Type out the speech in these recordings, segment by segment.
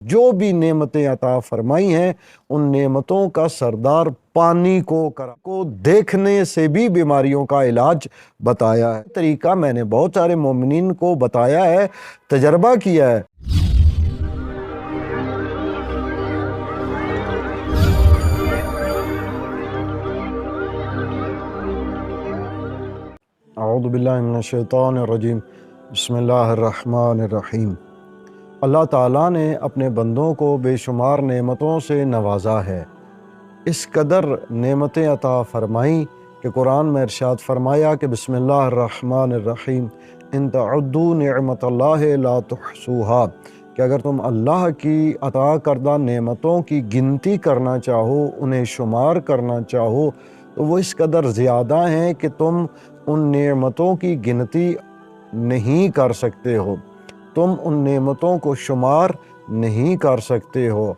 जो भी नेमतें अता फरमाई हैं उन नेमतों का सरदार पानी को देखने से भी बीमारियों का इलाज बताया है। तरीका मैंने बहुत सारे मोमिनीन को बताया है, तजर्बा किया है। औज़ु बिल्लाहि मिनश शैतानिर रजीम, बिस्मिल्लाहिर रहमानिर रहीम। अल्लाह ताला ने अपने बंदों को बेशुमार नेमतों से नवाजा है, इस कदर नेमतें अता फरमाई कि कुरान में इरशाद फरमाया कि बिस्मिल्लाहिर रहमानिर रहीम, इन तअद्दू निअमतल्लाहि ला तुहसूहा, कि अगर तुम अल्लाह की अता करदा नेमतों की गिनती करना चाहो, उन्हें शुमार करना चाहो, तो वो इस कदर ज़्यादा हैं कि तुम उन नेमतों की गिनती नहीं कर सकते हो, तुम उन नेमतों को शुमार नहीं कर सकते हो।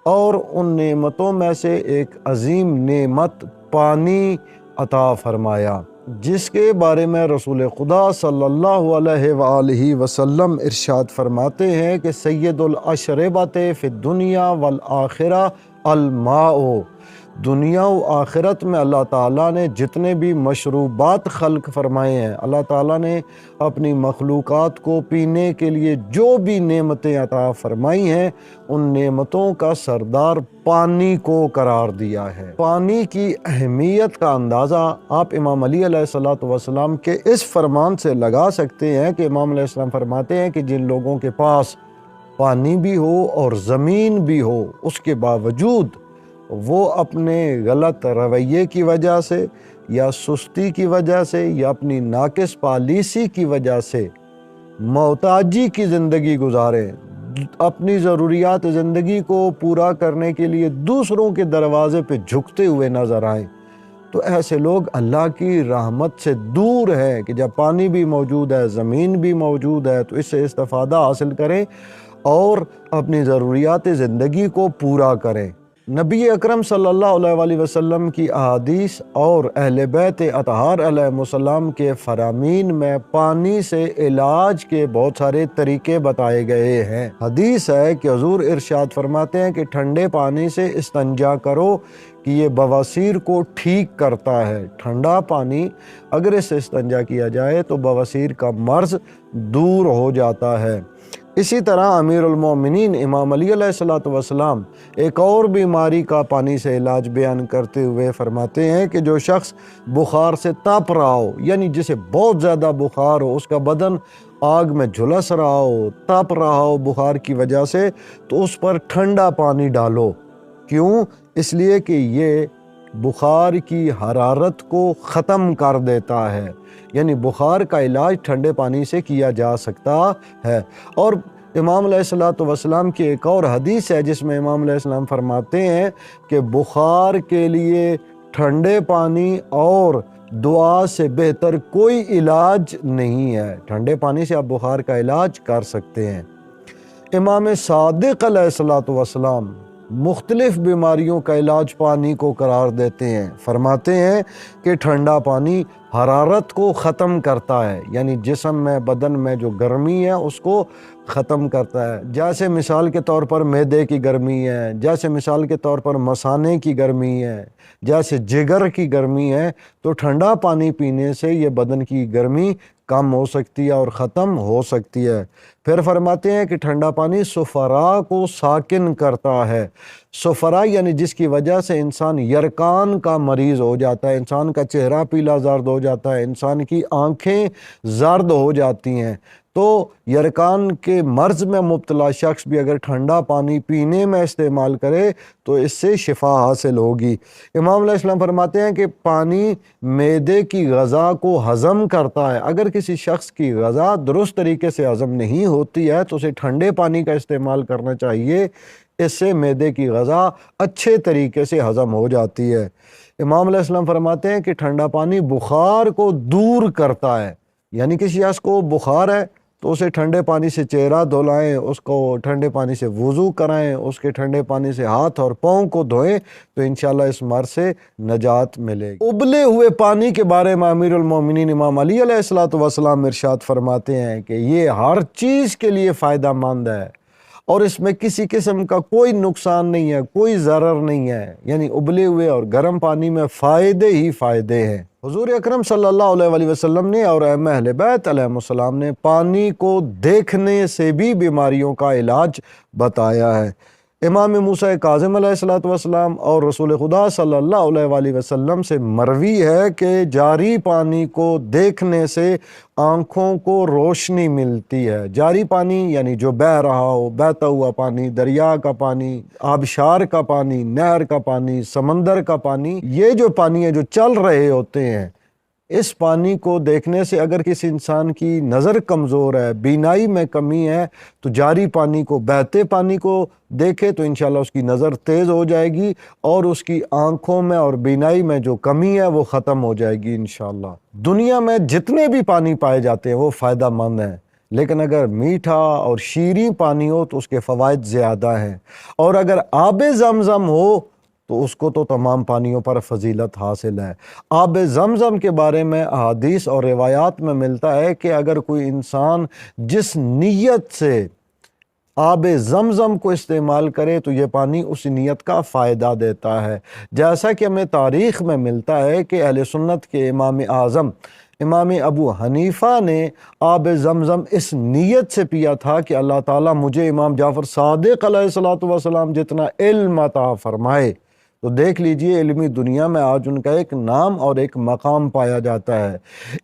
और उन नेमतों में से एक अजीम नेमत पानी अता फरमाया, जिसके बारे में रसूल खुदा सल्लल्लाहु अलैहि वसल्लम इरशाद फरमाते हैं कि सैयदुल अशरबते फिद दुनिया वल आखिरा अल माओ, दुनिया व आखिरत में अल्लाह ताला ने जितने भी मशरूबात खल्क फरमाए हैं, अल्लाह ताला ने अपनी मखलूक़ात को पीने के लिए जो भी नेमतें अता फरमाई हैं, उन नेमतों का सरदार पानी को करार दिया है। पानी की अहमियत का अंदाज़ा आप इमाम अली अलैहिस्सलातु वस्सलाम के इस फरमान से लगा सकते हैं कि इमाम अलैहिस्सलाम फरमाते हैं कि जिन लोगों के पास पानी भी हो और ज़मीन भी हो, उसके बावजूद वो अपने गलत रवैये की वजह से या सुस्ती की वजह से या अपनी नाकिस पॉलिसी की वजह से मोहताजी की ज़िंदगी गुजारें, अपनी ज़रूरियात ज़िंदगी को पूरा करने के लिए दूसरों के दरवाज़े पे झुकते हुए नज़र आएँ, तो ऐसे लोग अल्लाह की रहमत से दूर हैं कि जब पानी भी मौजूद है, ज़मीन भी मौजूद है, तो इससे इस्तिफ़ादा हासिल करें और अपनी ज़रूरियात ज़िंदगी को पूरा करें। नबी अकरम सल्लल्लाहु अलैहि वसल्लम की अहादीस और अहले बैत अतहार अलैहिमुस्सलाम के फरामीन में पानी से इलाज के बहुत सारे तरीके बताए गए हैं। हदीस है कि हुज़ूर इरशाद फरमाते हैं कि ठंडे पानी से इस्तंजा करो कि ये बवासीर को ठीक करता है। ठंडा पानी अगर इससे इस्तंजा किया जाए तो बवासीर का मर्ज़ दूर हो जाता है। इसी तरह अमीरुल मोमिनीन इमाम अली अलैहिस्सलातु वस्सलाम एक और बीमारी का पानी से इलाज बयान करते हुए फरमाते हैं कि जो शख्स बुखार से तप रहा हो, यानी जिसे बहुत ज़्यादा बुखार हो, उसका बदन आग में झुलस रहा हो, तप रहा हो बुखार की वजह से, तो उस पर ठंडा पानी डालो। क्यों? इसलिए कि ये बुखार की हरारत को ख़त्म कर देता है, यानी बुखार का इलाज ठंडे पानी से किया जा सकता है। और इमाम अलैहिस्सलातु वस्सलाम की एक और हदीस है जिसमें इमाम अलैहिस्सलाम फरमाते हैं कि बुखार के लिए ठंडे पानी और दुआ से बेहतर कोई इलाज नहीं है। ठंडे पानी से आप बुखार का इलाज कर सकते हैं। इमाम सादिक अलैहिस्सलातु वस्सलाम मुख्तलिफ बीमारियों का इलाज पानी को करार देते हैं। फरमाते हैं कि ठंडा पानी हरारत को ख़त्म करता है, यानी जिस्म में, बदन में जो गर्मी है उसको ख़त्म करता है। जैसे मिसाल के तौर पर मैदे की गर्मी है, जैसे मिसाल के तौर पर मसाने की गर्मी है, जैसे जिगर की गर्मी है, तो ठंडा पानी पीने से ये बदन की गर्मी कम हो सकती है और ख़त्म हो सकती है। फिर फरमाते हैं कि ठंडा पानी सुफरा को साकिन करता है। सुफरा यानी जिसकी वजह से इंसान यरकान का मरीज़ हो जाता है, इंसान का चेहरा पीला जर्द हो जाता है, इंसान की आँखें जर्द हो जाती हैं। तो यरकान के मर्ज़ में मुब्तला शख्स भी अगर ठंडा पानी पीने में इस्तेमाल करे तो इससे शिफा हासिल होगी। इमाम अलैहिस्सलाम फरमाते हैं कि पानी मैदे की ग़ज़ा को हज़म करता है। अगर किसी शख्स की ग़ज़ा दुरुस्त तरीके से हज़म नहीं होती है तो उसे ठंडे पानी का इस्तेमाल करना चाहिए, इससे मैदे की ग़ज़ा अच्छे तरीके से हज़म हो जाती है। इमाम अलैहिस्सलाम फरमाते हैं कि ठंडा पानी बुखार को दूर करता है, यानी किसी शख्स को बुखार है तो उसे ठंडे पानी से चेहरा धुलाएं, उसको ठंडे पानी से वुज़ू कराएं, उसके ठंडे पानी से हाथ और पाँव को धोएं, तो इंशाल्लाह इस मर्ज़ से नजात मिलेगी। उबले हुए पानी के बारे में अमीरुल मोमिनीन इमाम अली अलैहिस्सलातु वस्सलाम इरशाद फरमाते हैं कि ये हर चीज़ के लिए फ़ायदा मंद है اور اس میں کسی قسم کا کوئی نقصان نہیں ہے، کوئی ضرر نہیں ہے، یعنی ابلے ہوئے اور گرم پانی میں فائدے ہی فائدے ہیں۔ حضور اکرم صلی اللہ علیہ وسلم نے اور ائمہ اہل بیت علیہ السلام نے پانی کو دیکھنے سے بھی بیماریوں کا علاج بتایا ہے۔ امام موسیٰ کاظم علیہ السلام اور رسول خدا صلی اللہ علیہ وسلم سے مروی ہے کہ جاری پانی کو دیکھنے سے آنکھوں کو روشنی ملتی ہے۔ جاری پانی یعنی جو بہہ رہا ہو، بہتا ہوا پانی، دریا کا پانی، آبشار کا پانی، نہر کا پانی، سمندر کا پانی، یہ جو پانی ہے جو چل رہے ہوتے ہیں، اس پانی کو دیکھنے سے اگر کسی انسان کی نظر کمزور ہے، بینائی میں کمی ہے، تو جاری پانی کو، بہتے پانی کو دیکھے تو انشاءاللہ اس کی نظر تیز ہو جائے گی اور اس کی آنکھوں میں اور بینائی میں جو کمی ہے وہ ختم ہو جائے گی انشاءاللہ۔ دنیا میں جتنے بھی پانی پائے جاتے ہیں وہ فائدہ مند ہیں، لیکن اگر میٹھا اور شیریں پانی ہو تو اس کے فوائد زیادہ ہیں، اور اگر آب زمزم ہو تو اس کو تو تمام پانیوں پر فضیلت حاصل ہے۔ آب زمزم کے بارے میں احادیث اور روایات میں ملتا ہے کہ اگر کوئی انسان جس نیت سے آب زمزم کو استعمال کرے تو یہ پانی اس نیت کا فائدہ دیتا ہے۔ جیسا کہ ہمیں تاریخ میں ملتا ہے کہ اہل سنت کے امام اعظم امام ابو حنیفہ نے آب زمزم اس نیت سے پیا تھا کہ اللہ تعالیٰ مجھے امام جعفر صادق علیہ السلام جتنا علم عطا فرمائے۔ تو دیکھ لیجئے علمی دنیا میں آج ان کا ایک نام اور ایک مقام پایا جاتا ہے۔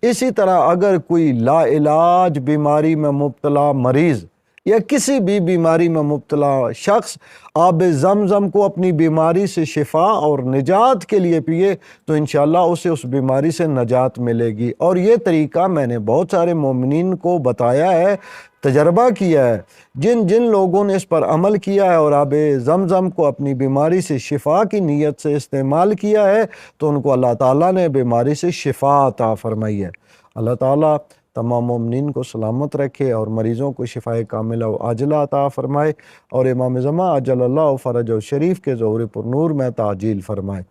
اسی طرح اگر کوئی لا علاج بیماری میں مبتلا مریض یا کسی بھی بیماری میں مبتلا شخص آب زمزم کو اپنی بیماری سے شفا اور نجات کے لیے پیے تو انشاءاللہ اسے اس بیماری سے نجات ملے گی۔ اور یہ طریقہ میں نے بہت سارے مومنین کو بتایا ہے، تجربہ کیا ہے۔ جن لوگوں نے اس پر عمل کیا ہے اور آب زمزم کو اپنی بیماری سے شفا کی نیت سے استعمال کیا ہے تو ان کو اللہ تعالیٰ نے بیماری سے شفا عطا فرمائی ہے۔ اللہ تعالیٰ تمام مومنین کو سلامت رکھے اور مریضوں کو شفائے کاملہ و عاجلہ عطا فرمائے، اور امام زمان عجل اللہ فرجہ شریف کے ظہور پر نور میں تعجیل فرمائے۔